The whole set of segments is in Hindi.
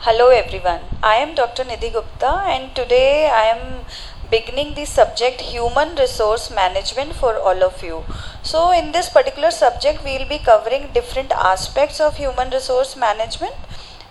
Hello everyone, I am Dr. Nidhi Gupta and today I am beginning the subject Human Resource Management for all of you. So in this particular subject we will be covering different aspects of Human Resource Management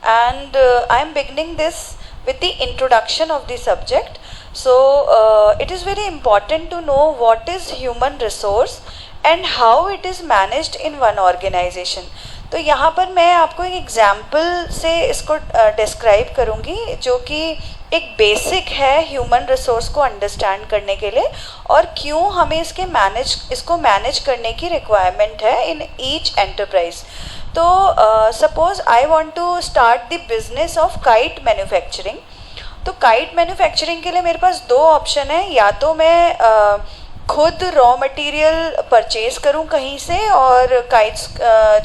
and I am beginning this with the introduction of the subject. So it is very important to know what is human resource and how it is managed in one organization. तो यहाँ पर मैं आपको एक एग्जाम्पल से इसको डिस्क्राइब करूँगी जो कि एक बेसिक है ह्यूमन रिसोर्स को अंडरस्टैंड करने के लिए और क्यों हमें इसको मैनेज करने की रिक्वायरमेंट है इन ईच एंटरप्राइज. तो suppose I want to start the business of kite manufacturing. तो काइट मैन्युफैक्चरिंग के लिए मेरे पास दो ऑप्शन है, या तो मैं खुद रॉ मटेरियल परचेज करूं कहीं से और काइट्स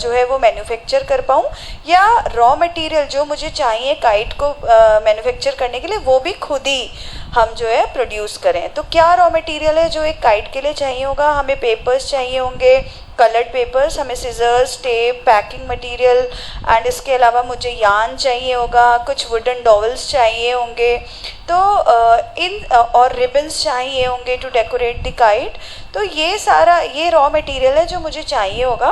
जो है वो मैन्युफैक्चर कर पाऊं, या रॉ मटेरियल जो मुझे चाहिए काइट को मैन्युफैक्चर करने के लिए वो भी खुद ही हम जो है प्रोड्यूस करें. तो क्या रॉ मटेरियल है जो एक काइट के लिए चाहिए होगा? हमें पेपर्स चाहिए होंगे, कलर्ड पेपर्स, हमें scissors, tape, packing material and इसके अलावा मुझे यार्न चाहिए होगा, कुछ वुडन डॉवल्स चाहिए होंगे, तो और रिबन्स चाहिए होंगे टू डेकोरेट द काइट. तो ये रॉ मटेरियल है जो मुझे चाहिए होगा.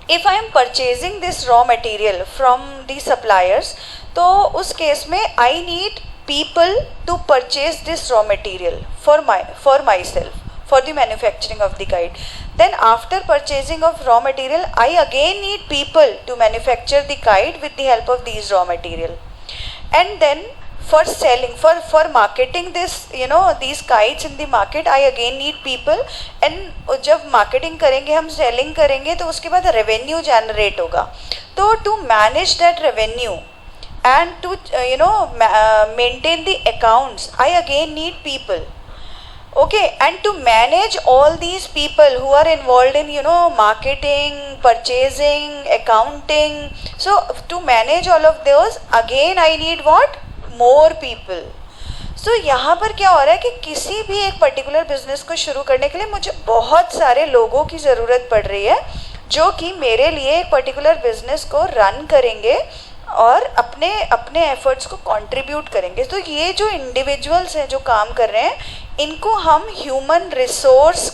If I am purchasing this raw material from the suppliers, तो उस केस में I need people to purchase this raw material for myself for the manufacturing of the kite. Then after purchasing of raw material, I again need people to manufacture the kite with the help of these raw material. And then for selling, for marketing this, these kites in the market, I again need people. And जब marketing करेंगे, हम selling करेंगे, तो उसके बाद revenue generate होगा. तो to manage that revenue and to maintain the accounts, I again need people. Okay, and to manage all these people who are involved in marketing, purchasing, accounting, so to manage all of those again I need what? More people. So यहाँ पर क्या हो रहा है कि किसी भी एक पर्टिकुलर बिजनेस को शुरू करने के लिए मुझे बहुत सारे लोगों की ज़रूरत पड़ रही है जो कि मेरे लिए एक पर्टिकुलर बिजनेस को रन करेंगे और अपने एफर्ट्स को कंट्रीब्यूट करेंगे. तो ये जो इंडिविजुअल्स हैं जो काम कर रहे हैं, इनको हम ह्यूमन रिसोर्स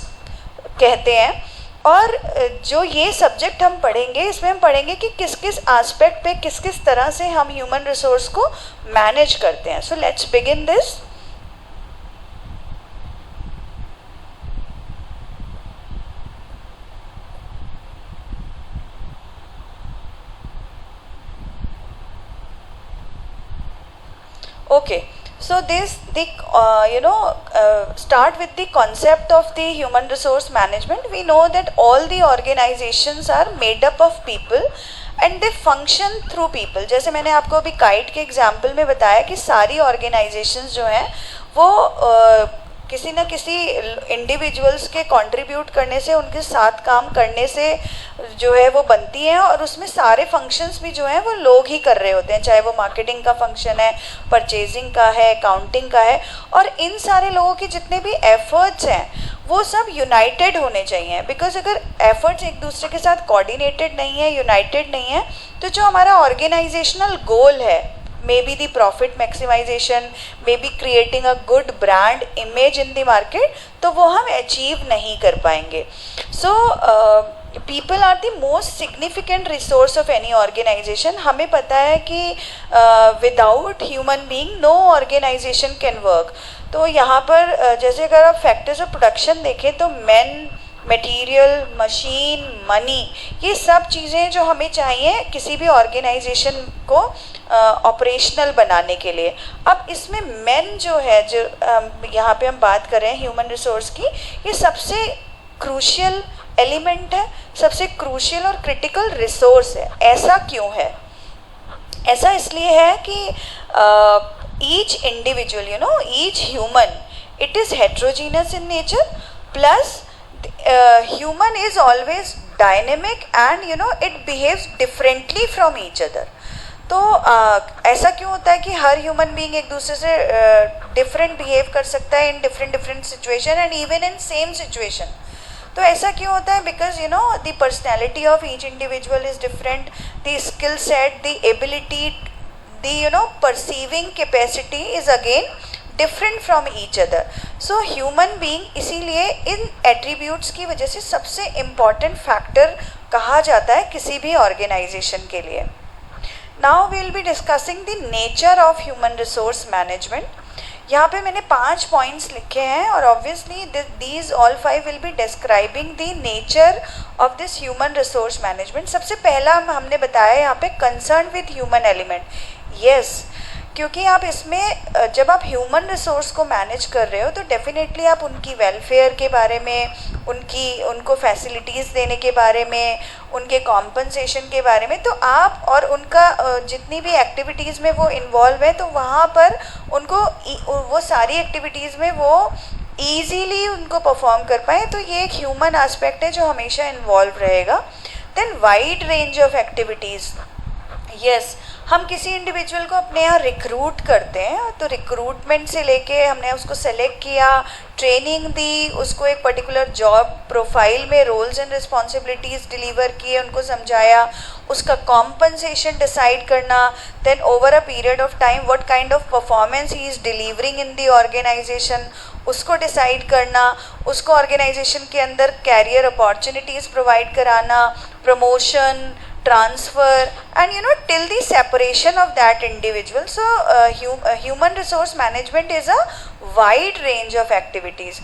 कहते हैं. और जो ये सब्जेक्ट हम पढ़ेंगे, इसमें हम पढ़ेंगे कि किस किस एस्पेक्ट पे किस किस तरह से हम ह्यूमन रिसोर्स को मैनेज करते हैं. So let's begin this. Okay, so start with the concept of the human resource management. We know that all the organizations are made up of people and they function through people. जैसे मैंने आपको अभी काइट के एग्जाम्पल में बताया कि सारी ऑर्गेनाइजेशंस जो हैं वो किसी न किसी इंडिविजुअल्स के कंट्रीब्यूट करने से, उनके साथ काम करने से जो है वो बनती हैं, और उसमें सारे फंक्शंस भी जो हैं वो लोग ही कर रहे होते हैं, चाहे वो मार्केटिंग का फंक्शन है, परचेजिंग का है, अकाउंटिंग का है. और इन सारे लोगों के जितने भी एफर्ट्स हैं वो सब यूनाइटेड होने चाहिए. बिकॉज अगर एफर्ट्स एक दूसरे के साथ कोऑर्डिनेटेड नहीं है, यूनाइटेड नहीं है, तो जो हमारा ऑर्गेनाइजेशनल गोल है, maybe the profit maximization, maybe creating a good brand image in the market, तो वो हम achieve नहीं कर पाएंगे. So people are the most significant resource of any organization. हमें पता है कि without human being no organization can work. तो यहाँ पर जैसे अगर आप फैक्टर्स ऑफ प्रोडक्शन देखें तो men, मटेरियल, मशीन, मनी, ये सब चीज़ें जो हमें चाहिए किसी भी ऑर्गेनाइजेशन को ऑपरेशनल बनाने के लिए. अब इसमें मेन जो है, जो यहाँ पे हम बात कर रहे हैं ह्यूमन रिसोर्स की, ये सबसे क्रूशियल एलिमेंट है, सबसे क्रूशियल और क्रिटिकल रिसोर्स है. ऐसा क्यों है? ऐसा इसलिए है कि each individual, each human, it is heterogeneous in nature, plus human is always dynamic and it behaves differently from each other. तो ऐसा क्यों होता है कि हर ह्यूमन बीइंग एक दूसरे से डिफरेंट बिहेव कर सकता है in different situation and even in same situation. तो ऐसा क्यों होता है? Because the personality of each individual is different, the skill set, the ability, the perceiving capacity is again different from each other. So human being इसीलिए इन एट्रीब्यूट्स की वजह से सबसे इम्पॉर्टेंट फैक्टर कहा जाता है किसी भी ऑर्गेनाइजेशन के लिए. Now we will be discussing the nature of human resource management. यहाँ पे मैंने 5 पॉइंट्स लिखे हैं और obviously these all 5 will be describing the nature of this human resource management. सबसे पहला हमने बताया यहाँ पे concern with human element. Yes, क्योंकि आप इसमें जब आप ह्यूमन रिसोर्स को मैनेज कर रहे हो तो डेफिनेटली आप उनकी वेलफेयर के बारे में, उनको फैसिलिटीज़ देने के बारे में, उनके कॉम्पनसेशन के बारे में, तो आप और उनका जितनी भी एक्टिविटीज़ में वो इन्वॉल्व है तो वहाँ पर उनको वो सारी एक्टिविटीज़ में वो ईजीली उनको परफॉर्म कर पाए. तो ये एक ह्यूमन एस्पेक्ट है जो हमेशा इन्वॉल्व रहेगा. Then wide range of activities. Yes, हम किसी इंडिविजुअल को अपने यहाँ रिक्रूट करते हैं तो रिक्रूटमेंट से लेके हमने उसको सेलेक्ट किया, ट्रेनिंग दी, उसको एक पर्टिकुलर जॉब प्रोफाइल में रोल्स एंड रिस्पॉन्सिबिलिटीज़ डिलीवर किए, उनको समझाया, उसका कॉम्पनसेशन डिसाइड करना, then over a period of time what kind of performance he is delivering in the organisation, उसको डिसाइड करना, उसको ऑर्गेनाइजेशन के अंदर कैरियर अपॉर्चुनिटीज़ प्रोवाइड कराना, promotion, transfer, and till the separation of that individual. So human resource management is a wide range of activities.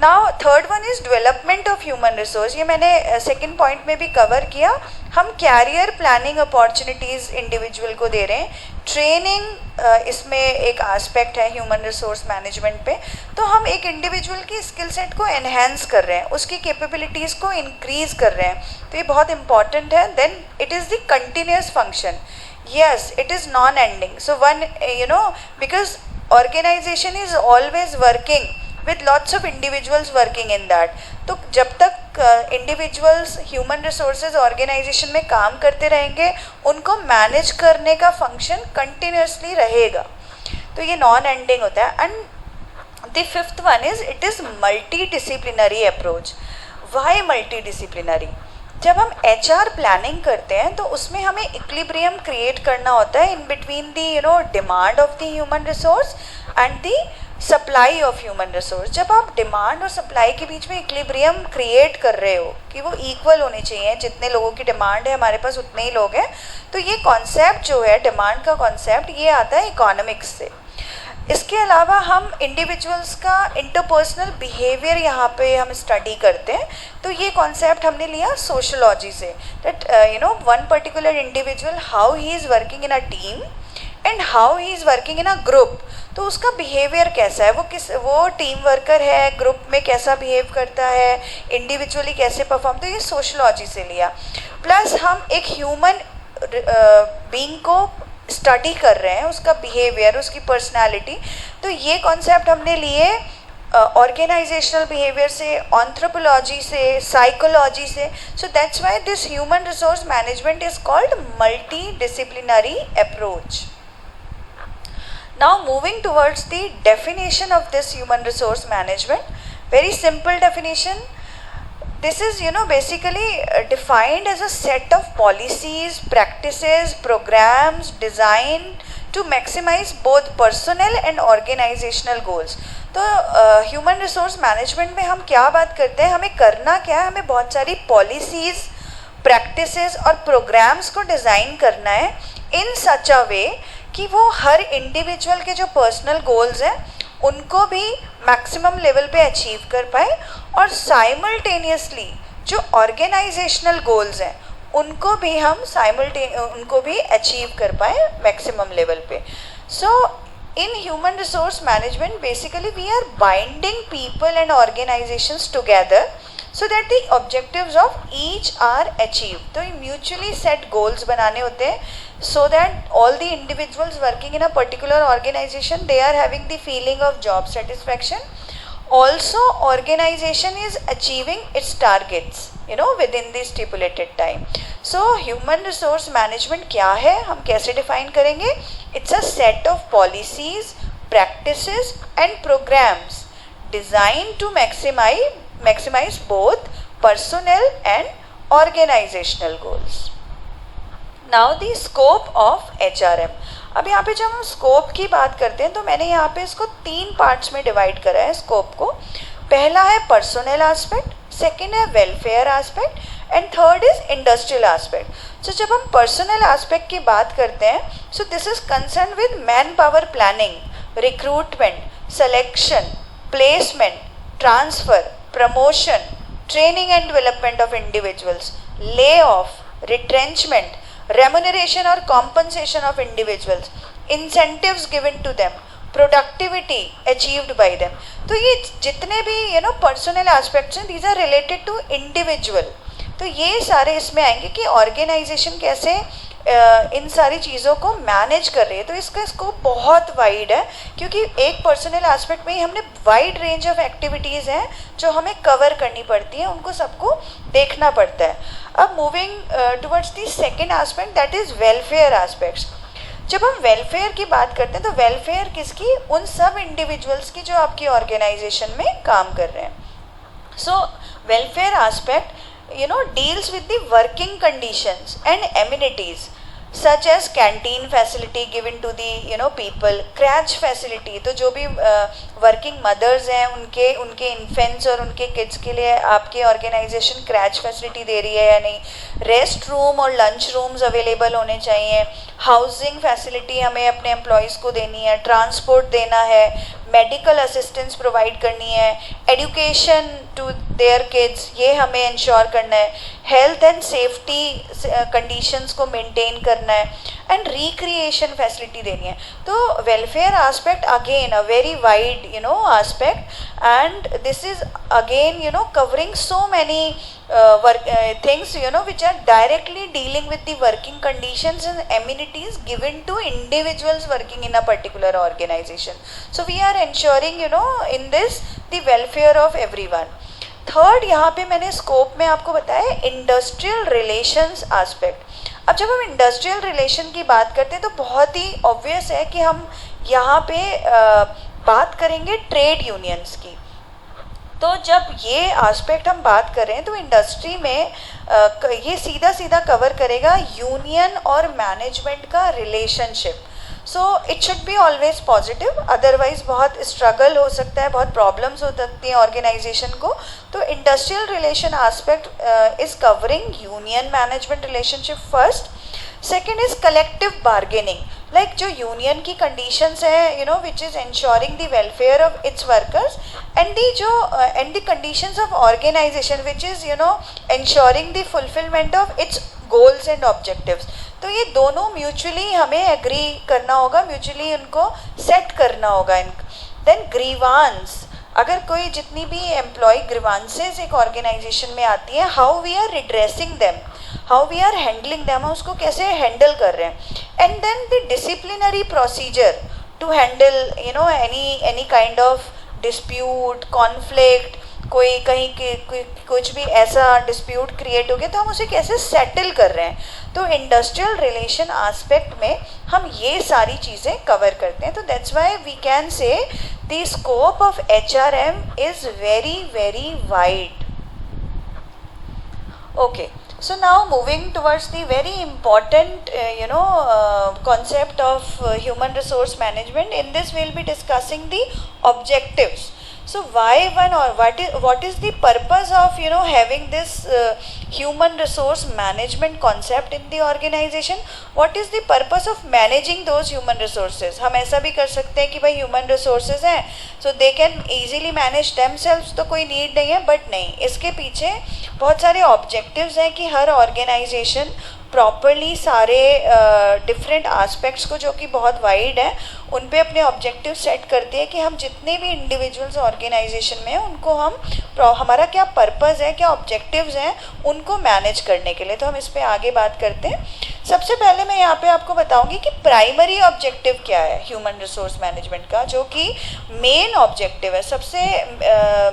Now third one is development of human resource. ये मैंने second point में भी cover किया. हम कैरियर प्लानिंग अपॉर्चुनिटीज़ इंडिविजुअल को दे रहे हैं. ट्रेनिंग इसमें एक एस्पेक्ट है ह्यूमन रिसोर्स मैनेजमेंट पे. तो हम एक इंडिविजुअल की स्किल सेट को एनहेंस कर रहे हैं, उसकी कैपेबिलिटीज़ को इंक्रीज़ कर रहे हैं, तो ये बहुत इंपॉर्टेंट है. Then it is the continuous function. Yes, it is non ending. So one because organisation is always working with lots of individuals working in that. तो जब तक इंडिविजुअल्स ह्यूमन रिसोर्सेज ऑर्गेनाइजेशन में काम करते रहेंगे, उनको मैनेज करने का फंक्शन कंटिन्यूसली रहेगा. तो ये नॉन एंडिंग होता है. And the fifth one is it is multidisciplinary approach. Why multidisciplinary? जब हम HR प्लानिंग करते हैं तो उसमें हमें इक्विलिब्रियम क्रिएट करना होता है in between the demand of the human resource and the supply of human resource. जब आप डिमांड और सप्लाई के बीच में इक्विलिब्रियम क्रिएट कर रहे हो कि वो इक्वल होने चाहिए, जितने लोगों की डिमांड है हमारे पास उतने ही लोग हैं, तो ये कॉन्सेप्ट जो है डिमांड का कॉन्सेप्ट, ये आता है इकोनॉमिक्स से. इसके अलावा हम इंडिविजुअल्स का इंटरपर्सनल बिहेवियर यहाँ पे हम स्टडी करते हैं. तो ये कॉन्सेप्ट हमने लिया सोशलॉजी से, that one particular individual how he is working in a team and how he is working in a group. तो उसका बिहेवियर कैसा है, वो टीम वर्कर है, ग्रुप में कैसा बिहेव करता है, इंडिविजुअली कैसे परफॉर्म. तो ये सोशलॉजी से लिया. प्लस हम एक ह्यूमन बीइंग को स्टडी कर रहे हैं, उसका बिहेवियर, उसकी पर्सनालिटी. तो ये कॉन्सेप्ट हमने लिए ऑर्गेनाइजेशनल बिहेवियर से, एंथ्रोपोलॉजी से, साइकोलॉजी से. So that's why this human resource management is called multi disciplinary approach. Now moving towards the definition of this human resource management, very simple definition. This is basically defined as a set of policies, practices, programs designed to maximize both personal and organizational goals. तो ह्यूमन रिसोर्स मैनेजमेंट में हम क्या बात करते हैं, हमें करना क्या है, हमें बहुत सारी पॉलिसीज़, प्रैक्टिसेस और प्रोग्राम्स को डिज़ाइन करना है इन सच अ वे कि वो हर इंडिविजुअल के जो पर्सनल गोल्स हैं उनको भी मैक्सिमम लेवल पे अचीव कर पाए, और साइमल्टेनियसली जो ऑर्गेनाइजेशनल गोल्स हैं उनको भी हम उनको भी अचीव कर पाए मैक्सिमम लेवल पे. सो in human resource management basically we are binding people and organizations together so that the objectives of each are achieved. तो mutually set goals बनाने होते हैं so that all the individuals working in a particular organization they are having the feeling of job satisfaction. Also organization is achieving its targets within the stipulated time. So human resource management क्या है, हम कैसे define करेंगे? It's a set of policies, practices and programs designed to maximize both personal and organizational goals. Now the scope of HRM. अब यहाँ पे जब हम स्कोप की बात करते हैं तो मैंने यहाँ पे इसको 3 पार्ट्स में डिवाइड करा है स्कोप को. पहला है पर्सनल एस्पेक्ट, सेकेंड है welfare aspect and third is industrial aspect. So जब हम पर्सनल एस्पेक्ट की बात करते हैं, so this is concern with man power planning, recruitment, selection, placement, transfer, promotion, training and development of individuals, layoff, retrenchment, remuneration or compensation of individuals, incentives given to them, productivity achieved by them. तो ये जितने भी पर्सनल एस्पेक्ट्स हैं, these are related to individual. तो ये सारे इसमें आएंगे कि ऑर्गेनाइजेशन कैसे इन सारी चीज़ों को मैनेज कर रही है. तो इसका स्कोप बहुत वाइड है, क्योंकि एक पर्सनल एस्पेक्ट में ही हमने वाइड रेंज ऑफ एक्टिविटीज़ हैं जो हमें कवर करनी पड़ती हैं, उनको सबको देखना पड़ता है. अब moving towards the second aspect, that is welfare aspects. जब हम वेलफेयर की बात करते हैं तो वेलफेयर किसकी? उन सब इंडिविजुअल्स की जो आपकी ऑर्गेनाइजेशन में काम कर रहे हैं. So welfare aspect deals with the working conditions and amenities such as canteen facility given to the people, crèche facility. तो जो भी वर्किंग मदर्स हैं उनके इन्फेंट्स और उनके किड्स के लिए आपकी ऑर्गेनाइजेशन क्रैच फैसिलिटी दे रही है या नहीं. रेस्ट रूम और लंच रूम्स अवेलेबल होने चाहिए. हाउसिंग फैसिलिटी हमें अपने एम्प्लॉयज़ को देनी है. ट्रांसपोर्ट देना है. मेडिकल असिस्टेंस प्रोवाइड करनी है. एजुकेशन टू देयर किड्स, ये हमें इंश्योर करना है. हेल्थ एंड सेफ्टी कंडीशंस को मेंटेन करना है. एंड रिक्रिएशन फैसिलिटी देनी है. तो welfare aspect again a very wide aspect, and this is again covering so many things which are directly dealing with the working conditions and amenities given to individuals working in a particular organization. So we are ensuring in this the welfare of everyone. Third यहाँ पे मैंने स्कोप में आपको बताया इंडस्ट्रियल रिलेशंस एस्पेक्ट. अब जब हम इंडस्ट्रियल रिलेशन की बात करते हैं तो बहुत ही ऑब्वियस है कि हम यहाँ पे बात करेंगे ट्रेड यूनियंस की. तो जब ये एस्पेक्ट हम बात कर रहे हैं तो इंडस्ट्री में ये सीधा सीधा कवर करेगा यूनियन और मैनेजमेंट का relationship. So it should be always positive, otherwise बहुत स्ट्रगल हो सकता है, बहुत प्रॉब्लम्स हो सकती हैं ऑर्गेनाइजेशन को. तो industrial relation aspect is covering union management relationship first. Second is collective bargaining, like जो यूनियन की कंडीशंस है which is ensuring the welfare of its workers, and the conditions of organisation which is ensuring the fulfilment of its goals and objectives. तो ये दोनों म्यूचुअली हमें एग्री करना होगा, म्यूचुअली उनको सेट करना होगा. देन ग्रीवांस, अगर कोई जितनी भी एम्प्लॉय ग्रीवांसेस एक ऑर्गेनाइजेशन में आती है, how we are redressing them, how we are handling them, उसको कैसे हैंडल कर रहे हैं. And then the disciplinary procedure to handle any kind of dispute, conflict, कोई कहीं कुछ भी ऐसा डिस्प्यूट क्रिएट हो गया तो हम उसे कैसे सेटल कर रहे हैं. तो इंडस्ट्रियल रिलेशन एस्पेक्ट में हम ये सारी चीज़ें कवर करते हैं. तो that's why we can say the scope of HRM is very very wide. Okay, so now moving towards the very important concept of human resource management. In this we'll be discussing the objectives. So why one, or what is the purpose of having this human resource management concept in the organization? What is the purpose of managing those human resources? हम ऐसा भी कर सकते हैं कि भाई human resources हैं so they can easily manage themselves, तो कोई need नहीं है. बट नहीं, इसके पीछे बहुत सारे objectives हैं कि हर organization प्रॉपरली सारे डिफरेंट एस्पेक्ट्स को, जो कि बहुत वाइड है, उन पे अपने ऑब्जेक्टिव सेट करते हैं कि हम जितने भी इंडिविजुअल्स ऑर्गेनाइजेशन में हैं उनको हमारा क्या पर्पस है, क्या ऑब्जेक्टिव्स हैं उनको मैनेज करने के लिए. तो हम इस पे आगे बात करते हैं. सबसे पहले मैं यहाँ पे आपको बताऊंगी कि प्राइमरी ऑब्जेक्टिव क्या है ह्यूमन रिसोर्स मैनेजमेंट का, जो कि मेन ऑब्जेक्टिव है. सबसे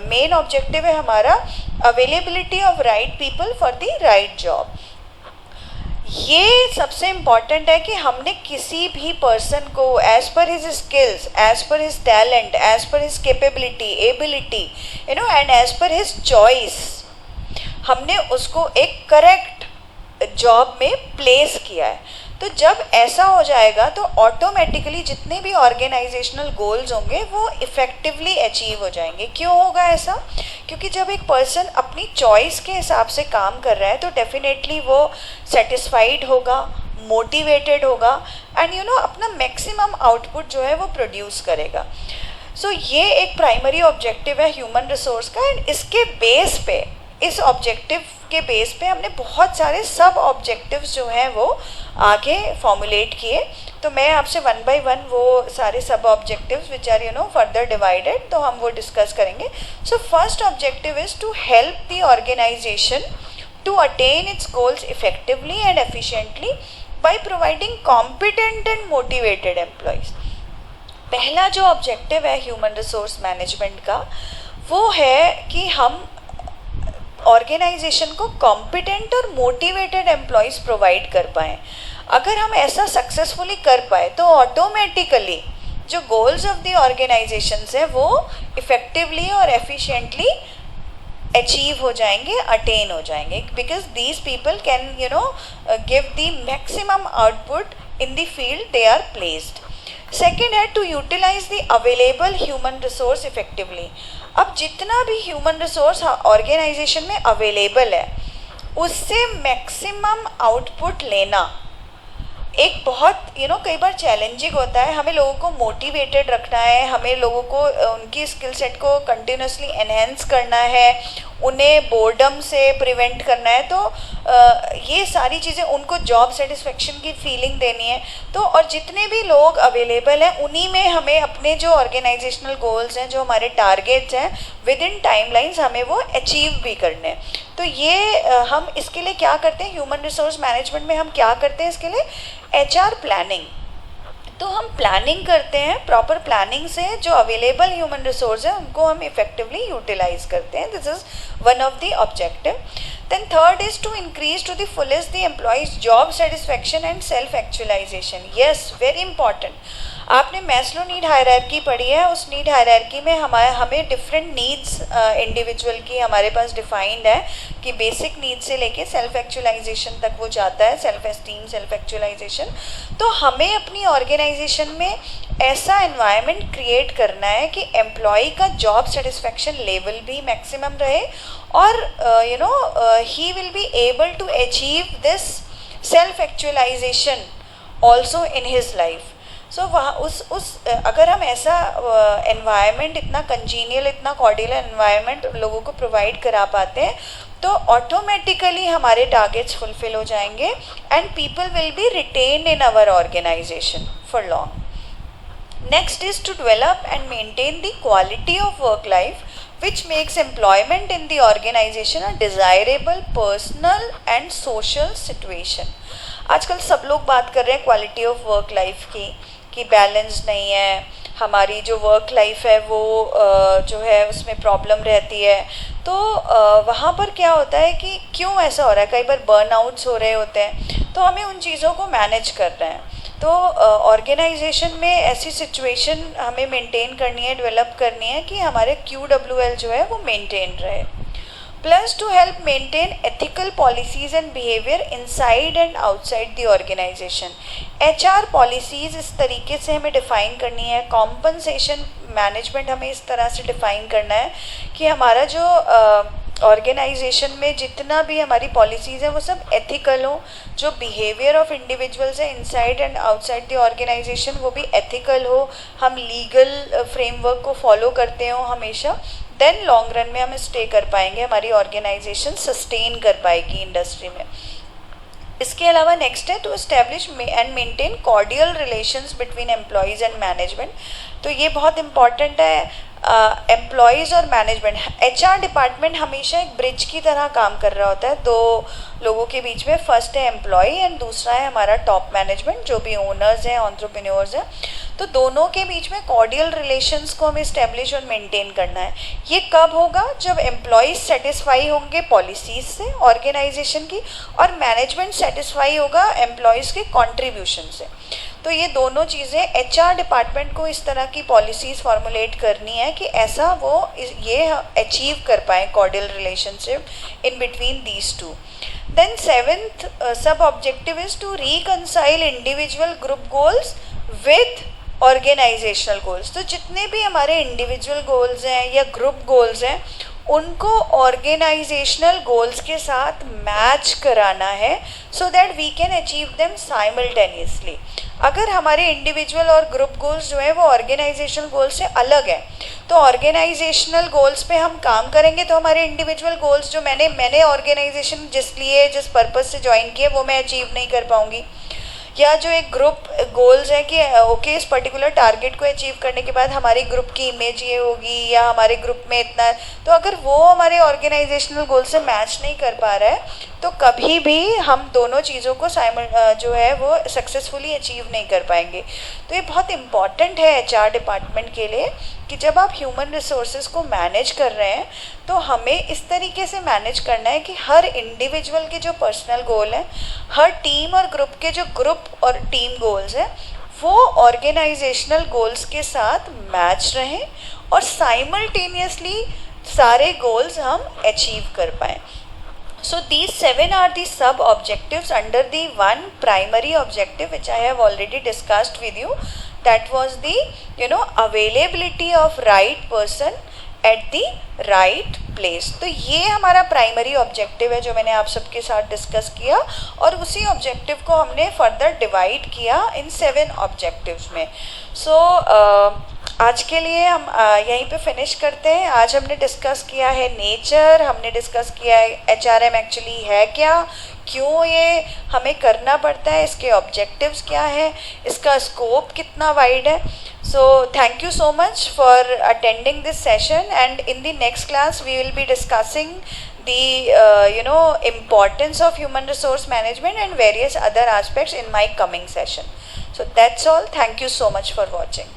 मेन ऑब्जेक्टिव है हमारा availability of right people for the right job. ये सबसे इम्पॉर्टेंट है कि हमने किसी भी पर्सन को as per his skills, as per his talent, as per his capability, ability, and as per his choice, हमने उसको एक करेक्ट जॉब में प्लेस किया है. तो जब ऐसा हो जाएगा तो ऑटोमेटिकली जितने भी ऑर्गेनाइजेशनल गोल्स होंगे वो इफ़ेक्टिवली अचीव हो जाएंगे। क्यों होगा ऐसा? क्योंकि जब एक पर्सन अपनी चॉइस के हिसाब से काम कर रहा है तो डेफिनेटली वो सेटिस्फाइड होगा, मोटिवेटेड होगा एंड अपना मैक्सिमम आउटपुट जो है वो प्रोड्यूस करेगा। सो ये एक प्राइमरी ऑब्जेक्टिव है ह्यूमन रिसोर्स का, एंड इसके बेस पे, इस ऑब्जेक्टिव के बेस पे हमने बहुत सारे सब ऑब्जेक्टिव्स जो हैं वो आगे फॉर्मुलेट किए। तो मैं आपसे वन बाय वन वो सारे सब objectives which are further divided, तो हम वो डिस्कस करेंगे। So first objective is to help the organisation to attain its goals effectively and efficiently by providing competent and motivated employees। पहला जो ऑब्जेक्टिव है ह्यूमन रिसोर्स मैनेजमेंट का वो है कि हम ऑर्गेनाइजेशन को कॉम्पिटेंट और मोटिवेटेड एम्प्लॉयज़ प्रोवाइड कर पाएँ। अगर हम ऐसा सक्सेसफुली कर पाए तो ऑटोमेटिकली जो गोल्स ऑफ द ऑर्गेनाइजेशन है वो इफ़ेक्टिवली और एफिशिएंटली अचीव हो जाएंगे, अटेन हो जाएंगे, because these people can give the maximum output in the field they are placed. Second है to utilize the available human resource effectively. अब जितना भी ह्यूमन रिसोर्स ऑर्गेनाइजेशन में अवेलेबल है उससे मैक्सिमम आउटपुट लेना एक बहुत कई बार चैलेंजिंग होता है। हमें लोगों को मोटिवेटेड रखना है, हमें लोगों को उनकी स्किल सेट को कंटिन्यूसली एनहेंस करना है, उन्हें बोर्डम से प्रिवेंट करना है। तो ये सारी चीज़ें, उनको जॉब सेटिस्फेक्शन की फीलिंग देनी है। तो और जितने भी लोग अवेलेबल हैं उन्हीं में हमें अपने जो ऑर्गेनाइजेशनल गोल्स हैं, जो हमारे टारगेट्स हैं, विद इन टाइमलाइंस हमें वो अचीव भी करने हैं। तो ये हम इसके लिए क्या करते हैं, ह्यूमन रिसोर्स मैनेजमेंट में हम क्या करते हैं इसके लिए, HR प्लानिंग। तो हम प्लानिंग करते हैं, प्रॉपर प्लानिंग से जो अवेलेबल ह्यूमन रिसोर्स है उनको हम इफेक्टिवली यूटिलाइज करते हैं। This is one of the objective. Then third is to increase to the fullest the employees job satisfaction and self actualisation. Yes, very important. आपने मैस्लो नीड हायरार्की पढ़ी है, उस नीड हायरार्की में हमें डिफरेंट नीड्स इंडिविजुअल की हमारे पास डिफाइंड है कि बेसिक नीड से लेके सेल्फ एक्चुअलाइजेशन तक वो जाता है, सेल्फ एस्टीम, सेल्फ एक्चुअलाइजेशन। तो हमें अपनी ऑर्गेनाइजेशन में ऐसा एनवायरनमेंट क्रिएट करना है कि एम्प्लॉय का जॉब सेटिस्फेक्शन लेवल भी मैक्सिमम रहे और he will be able to achieve this self actualization also in his life. So वहाँ उस अगर हम ऐसा एनवायरनमेंट, इतना कंजीनियल, इतना कॉर्डियल एनवायरनमेंट लोगों को प्रोवाइड करा पाते हैं तो ऑटोमेटिकली हमारे टारगेट्स फुलफिल हो जाएंगे and people will be retain in our organisation for long. Next is to develop and maintain the quality of work life which makes employment in the organization a desirable personal and social situation। आजकल सब लोग बात कर रहे हैं क्वालिटी ऑफ वर्क लाइफ की, कि बैलेंस नहीं है, हमारी जो वर्क लाइफ है वो जो है उसमें प्रॉब्लम रहती है। तो वहाँ पर क्या होता है कि क्यों ऐसा हो रहा है, कई बार बर्नआउट्स हो रहे होते हैं, तो हमें उन चीज़ों को मैनेज करना है। तो ऑर्गेनाइजेशन में ऐसी सिचुएशन हमें मेंटेन करनी है, डेवलप करनी है कि हमारे QWL जो है वो मेंटेन रहे। Plus to help maintain ethical policies and behaviour inside and outside the organisation. HR policies इस तरीके से हमें डिफ़ाइन करनी है, कॉम्पनसेशन मैनेजमेंट हमें इस तरह से डिफ़ाइन करना है कि हमारा जो ऑर्गेनाइजेशन में जितना भी हमारी पॉलिसीज़ हैं वो सब एथिकल हो, जो बिहेवियर ऑफ इंडिविजुअल्स है inside and outside the organisation वो भी एथिकल हो, हम लीगल फ्रेमवर्क को फॉलो करते हो हमेशा। देन लॉन्ग रन में हम स्टे कर पाएंगे, हमारी ऑर्गेनाइजेशन सस्टेन कर पाएगी इंडस्ट्री में। इसके अलावा नेक्स्ट है to establish and maintain cordial relations between employees and management. तो ये बहुत इंपॉर्टेंट है। एम्प्लॉयज़ और मैनेजमेंट, HR डिपार्टमेंट हमेशा एक ब्रिज की तरह काम कर रहा होता है दो लोगों के बीच में। फर्स्ट है एम्प्लॉय एंड दूसरा है हमारा टॉप मैनेजमेंट, जो भी ओनर्स हैं, एंटरप्रेन्योर्स हैं। तो दोनों के बीच में कॉर्डियल रिलेशंस को हमें इस्टेब्लिश और मेंटेन करना है। ये कब होगा, जब एम्प्लॉयज़ सेटिस्फाई होंगे पॉलिसीज़ से ऑर्गेनाइजेशन की और मैनेजमेंट सेटिस्फाई होगा एम्प्लॉयज़ के कॉन्ट्रीब्यूशन से। तो ये दोनों चीज़ें HR डिपार्टमेंट को इस तरह की पॉलिसीज़ फॉर्मुलेट करनी है कि ऐसा वो ये अचीव कर पाएँ cordial relationship in between these two. Then seventh sub objective is to reconcile individual group goals with organisational goals. तो जितने भी हमारे इंडिविजुअल गोल्स हैं या ग्रुप गोल्स हैं उनको ऑर्गेनाइजेशनल गोल्स के साथ मैच कराना है so that we can achieve them simultaneously. अगर हमारे इंडिविजुअल और ग्रुप गोल्स जो है वो ऑर्गेनाइजेशनल गोल्स से अलग है तो ऑर्गेनाइजेशनल गोल्स पे हम काम करेंगे तो हमारे इंडिविजुअल गोल्स जो मैंने ऑर्गेनाइजेशन जिस पर्पस से ज्वाइन किया वो मैं अचीव नहीं कर पाऊंगी. या जो एक ग्रुप गोल्स है कि ओके इस पर्टिकुलर टारगेट को अचीव करने के बाद हमारी ग्रुप की इमेज ये होगी या हमारे ग्रुप में इतना, तो अगर वो हमारे ऑर्गेनाइजेशनल गोल से मैच नहीं कर पा रहा है तो कभी भी हम दोनों चीज़ों को जो है वो सक्सेसफुली अचीव नहीं कर पाएंगे. तो ये बहुत इम्पॉर्टेंट है HR डिपार्टमेंट के लिए कि जब आप ह्यूमन रिसोर्सेज को मैनेज कर रहे हैं तो हमें इस तरीके से मैनेज करना है कि हर इंडिविजुअल के जो पर्सनल गोल हैं, हर टीम और ग्रुप के जो ग्रुप और टीम गोल्स हैं वो ऑर्गेनाइजेशनल गोल्स के साथ मैच रहें और साइमल्टेनियसली सारे गोल्स हम अचीव कर पाएँ. So these 7 are the sub objectives under the one primary objective which I have already discussed with you. That was the availability of right person at the right place. तो ये हमारा प्राइमरी ऑब्जेक्टिव है जो मैंने आप सबके साथ डिस्कस किया और उसी ऑब्जेक्टिव को हमने फर्दर डिवाइड किया इन 7 ऑब्जेक्टिव्स में. आज के लिए हम यहीं पे फिनिश करते हैं. आज हमने डिस्कस किया है नेचर, हमने डिस्कस किया है HRM एक्चुअली है क्या, क्यों ये हमें करना पड़ता है, इसके ऑब्जेक्टिव्स क्या है, इसका स्कोप कितना वाइड है. So thank you so much for attending this session, and in the next class we will be discussing the importance of human resource management and various other aspects in my coming session. So that's all. Thank you so much for watching.